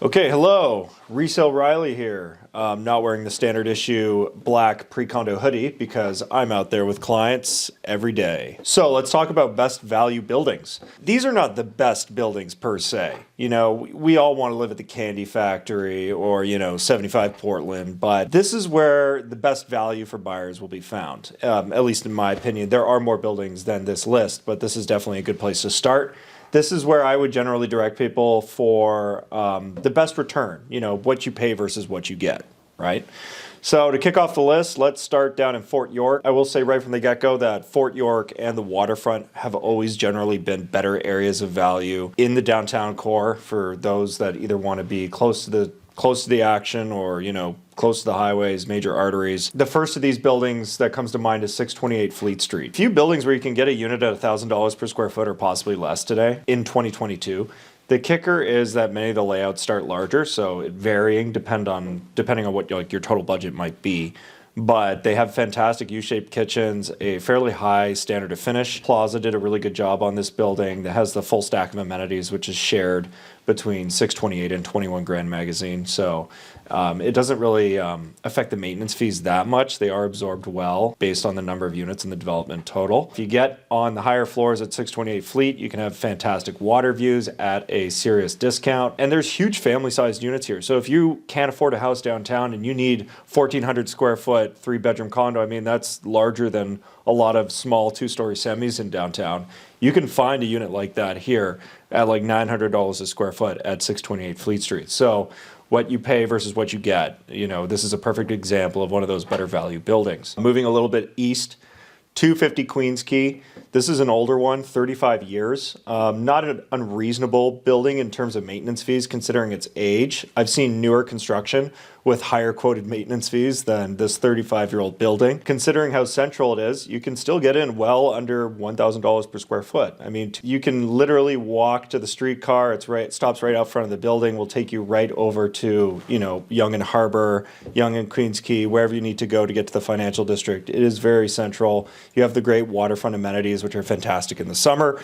Okay, hello. Resale Riley here. Not wearing the standard issue black pre-condo hoodie because I'm out there with clients every day. So let's talk about best value buildings. These are not the best buildings per se. You know, we all want to live at the Candy Factory or, 75 Portland, but this is where the best value for buyers will be found. At least in my opinion, there are more buildings than this list, but this is definitely a good place to start. This is where I would generally direct people for the best return, what you pay versus what you get, right? So to kick off the list, let's start down in Fort York. I will say right from the get-go that Fort York and the waterfront have always generally been better areas of value in the downtown core for those that either want to be close to the action or, close to the highways, major arteries. The first of these buildings that comes to mind is 628 Fleet Street. Few buildings where you can get a unit at $1,000 per square foot or possibly less today in 2022. The kicker is that many of the layouts start larger, so it varying depending on what your total budget might be. But they have fantastic U-shaped kitchens, a fairly high standard of finish. Plaza did a really good job on this building that has the full stack of amenities, which is shared between 628 and 21 Grand Magazine. So it doesn't really affect the maintenance fees that much. They are absorbed well based on the number of units in the development total. If you get on the higher floors at 628 Fleet, you can have fantastic water views at a serious discount. And there's huge family-sized units here. So if you can't afford a house downtown and you need 1,400 square foot, 3-bedroom condo, that's larger than a lot of small 2-story semis in downtown. You can find a unit like that here at like $900 a square foot at 628 Fleet Street. So what you pay versus what you get, this is a perfect example of one of those better value buildings. Moving a little bit east, 250 Queens Quay. This is an older one, 35 years. Not an unreasonable building in terms of maintenance fees considering its age. I've seen newer construction with higher quoted maintenance fees than this 35-year-old building. Considering how central it is, you can still get in well under $1,000 per square foot. You can literally walk to the streetcar. It stops right out front of the building. Will take you right over to, Yonge and Harbor, Yonge and Queens Quay, wherever you need to go to get to the financial district. It is very central. You have the great waterfront amenities, which are fantastic in the summer,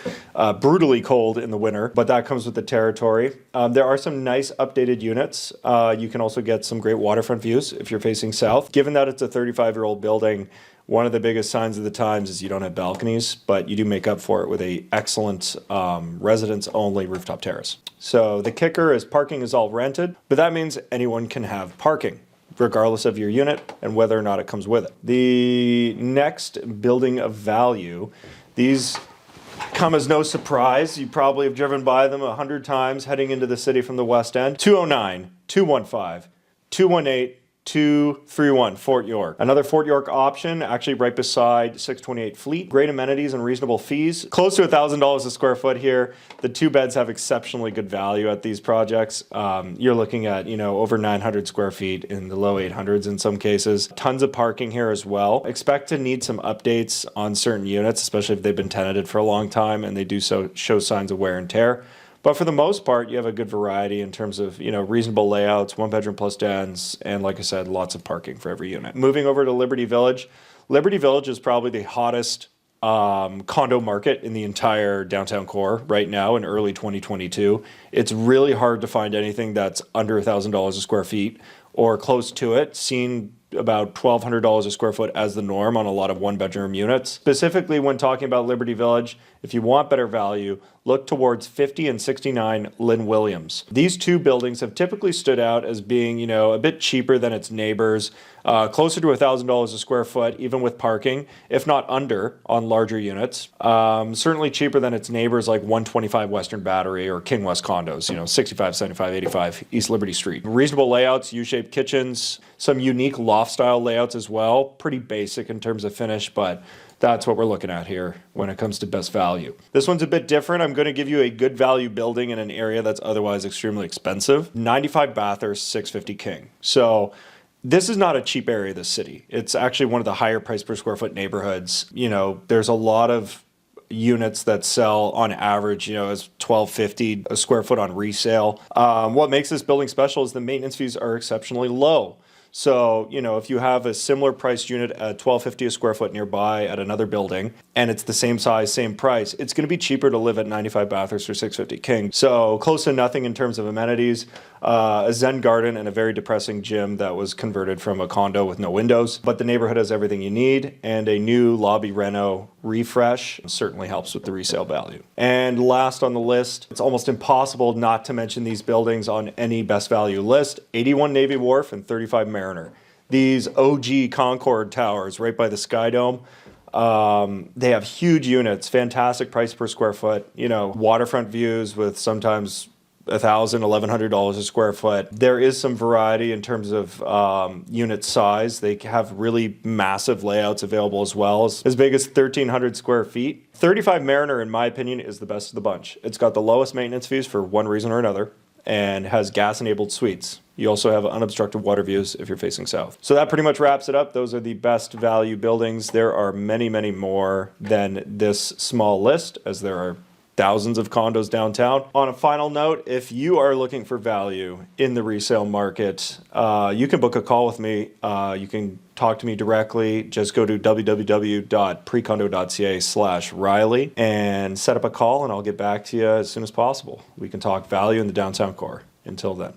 brutally cold in the winter, but that comes with the territory. There are some nice updated units. You can also get some great waterfront views if you're facing south. Given that it's a 35-year-old building, one of the biggest signs of the times is you don't have balconies, but you do make up for it with a excellent residents-only rooftop terrace. So the kicker is parking is all rented, but that means anyone can have parking, regardless of your unit and whether or not it comes with it. The next building of value, these come as no surprise. You probably have driven by them 100 times heading into the city from the West End. 209, 215, 218, 231 Fort York. Another Fort York option, actually right beside 628 Fleet. Great amenities and reasonable fees. Close to $1,000 a square foot here. The 2 beds have exceptionally good value at these projects. You're looking at, over 900 square feet in the low 800s in some cases. Tons of parking here as well. Expect to need some updates on certain units, especially if they've been tenanted for a long time and they do show signs of wear and tear. But for the most part, you have a good variety in terms of, reasonable layouts, 1-bedroom plus dens, and like I said, lots of parking for every unit. Moving over to Liberty Village. Liberty Village is probably the hottest condo market in the entire downtown core right now in early 2022. It's really hard to find anything that's under $1,000 a square feet or close to it. Seen about $1,200 a square foot as the norm on a lot of 1-bedroom units. Specifically when talking about Liberty Village, if you want better value, look towards 50 and 69 Lynn Williams. These 2 buildings have typically stood out as being, a bit cheaper than its neighbors, closer to $1,000 a square foot, even with parking, if not under on larger units. Certainly cheaper than its neighbors like 125 Western Battery or King West condos, 65, 75, 85 East Liberty Street. Reasonable layouts, U-shaped kitchens, some unique loft style layouts as well. Pretty basic in terms of finish, but that's what we're looking at here when it comes to best value. This one's a bit different. I'm going to give you a good value building in an area that's otherwise extremely expensive. 95 Bathurst, 650 King. So this is not a cheap area of the city. It's actually one of the higher price per square foot neighborhoods. There's a lot of units that sell on average, as $1,250 a square foot on resale. What makes this building special is the maintenance fees are exceptionally low. So, if you have a similar priced unit at $1,250 a square foot nearby at another building, and it's the same size, same price, it's going to be cheaper to live at 95 Bathurst or 650 King. So close to nothing in terms of amenities. a Zen garden, and a very depressing gym that was converted from a condo with no windows. But the neighborhood has everything you need, and a new lobby reno refresh certainly helps with the resale value. And last on the list, it's almost impossible not to mention these buildings on any best value list: 81 Navy Wharf and 35 Mariner. These OG Concord towers right by the Sky Dome. They have huge units, fantastic price per square foot, waterfront views with sometimes $1,000, $1,100 a square foot. There is some variety in terms of unit size. They have really massive layouts available as well, as big as 1,300 square feet. 35 Mariner, in my opinion, is the best of the bunch. It's got the lowest maintenance fees for one reason or another, and has gas-enabled suites. You also have unobstructed water views if you're facing south. So that pretty much wraps it up. Those are the best value buildings. There are many, many more than this small list, as there are thousands of condos downtown. On a final note, if you are looking for value in the resale market, you can book a call with me. You can talk to me directly. Just go to www.precondo.ca/Riley and set up a call, and I'll get back to you as soon as possible. We can talk value in the downtown core. Until then.